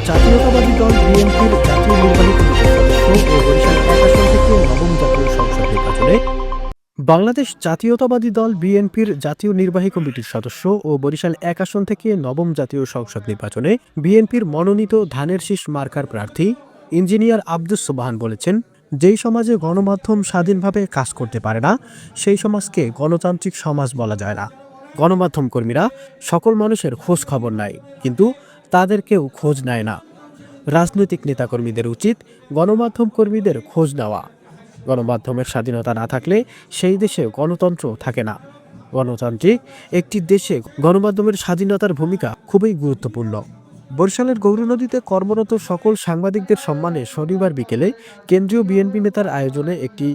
জাতীয়তাবাদী দল বিএনপির জাতীয় নির্বাহী কমিটির সদস্য ও বরিশাল ১ আসন থেকে নবম জাতীয় সংসদ নির্বাচনে বাংলাদেশ জাতীয়তাবাদী দল বিএনপির জাতীয় নির্বাহী কমিটির সদস্য ও বরিশাল ১ আসন থেকে নবম জাতীয় সংসদ নির্বাচনে বিএনপির মনোনীত ধানের শীষ মার্কার প্রার্থী ইঞ্জিনিয়ার আব্দুস সোবহান বলেছেন, যেই সমাজে গণমাধ্যম স্বাধীনভাবে কাজ করতে পারে না সেই সমাজকে গণতান্ত্রিক সমাজ বলা যায় না। গণমাধ্যম কর্মীরা সকল মানুষের খোঁজ খবর নেয়, কিন্তু তাদের কেউ খোঁজ নেয় না। রাজনৈতিক নেতাকর্মীদের উচিত গণমাধ্যম কর্মীদের খোঁজ নেওয়া। গণমাধ্যমের স্বাধীনতা না থাকলে সেই দেশে গণতন্ত্র থাকে না। গণতান্ত্রিক একটি দেশে গণমাধ্যমের স্বাধীনতার ভূমিকা খুবই গুরুত্বপূর্ণ। বরিশালের গৌরনদীতে কর্মরত সকল সাংবাদিকদের সম্মানে শনিবার বিকেলে কেন্দ্রীয় বিএনপি নেতার আয়োজনে একটি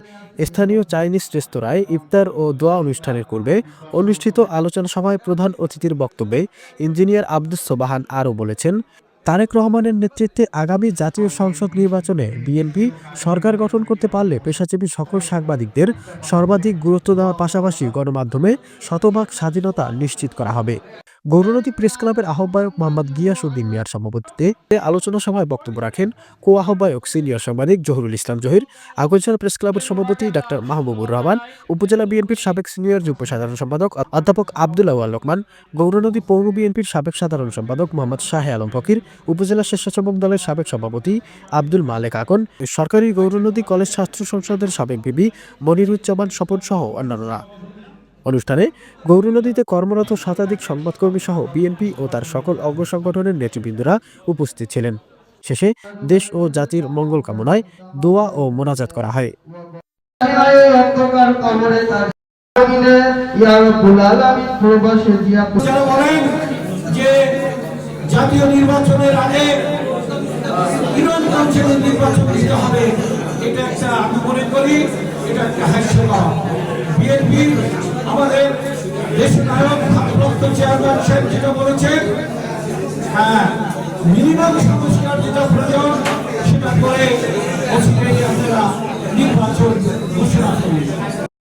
স্থানীয় চাইনিজ রেস্তোরাঁয় ইফতার ও দোয়া অনুষ্ঠানের পূর্বে অনুষ্ঠিত আলোচনা সভায় প্রধান অতিথির বক্তব্যে ইঞ্জিনিয়ার আব্দুস সোবহান আরও বলেছেন, তারেক রহমানের নেতৃত্বে আগামী জাতীয় সংসদ নির্বাচনে বিএনপি সরকার গঠন করতে পারলে পেশাজীবী সকল সাংবাদিকদের সর্বাধিক গুরুত্ব দেওয়ার পাশাপাশি গণমাধ্যমে শতভাগ স্বাধীনতা নিশ্চিত করা হবে। গৌরনদী প্রেস ক্লাবের আহ্বায়ক মোহাম্মদ গিয়াসউদ্দিন মিয়ার সভাপতিত্বে আলোচনা সভায় বক্তব্য রাখেন কো আহ্বায়ক সিনিয়র সাংবাদিক জহুরুল ইসলাম জহির, আগরতলা প্রেস ক্লাবের সভাপতি ডাক্তার মাহবুবুর রহমান, উপজেলা বিএনপির সাবেক সিনিয়র যুগ্ম সাধারণ সম্পাদক অধ্যাপক আব্দুল আউয়াল লোকমান, গৌরনদী পৌর বিএনপির সাবেক সাধারণ সম্পাদক মোহাম্মদ শাহে আলম ফকির, উপজেলা স্বেচ্ছাসেবক দলের সাবেক সভাপতি আব্দুল মালেক আকন, সরকারি গৌরনদী কলেজ ছাত্র সংসদের সাবেক ভিপি মনিরুজ্জামান স্বপন সহ অন্যান্যরা। অনুষ্ঠানে গৌরনদীতে কর্মরত শতাধিক সংবাদকর্মী সহ বিএনপি ও তার সকল অঙ্গ সংগঠনের নেতৃবৃন্দরা উপস্থিত ছিলেন। শেষে দেশ ও জাতির মঙ্গল কামনায় দোয়া ও মোনাজাত করা হয়। জাতীয় নির্বাচনের আগে ইউনিয়ন কাউন্সিলের নির্বাচন দিতে হবে, এটা একটা আমি মনে করি এটা একটা হাস্যকর। বিএনপির আমাদের দেশের নায়ক ভারপ্রাপ্ত চেয়ারম্যান সাহেব যেটা বলেছেন, হ্যাঁ মিনিমাম সংস্কার যেটা প্রয়োজন সেটা করে আপনারা নির্বাচন ঘোষণা করুন।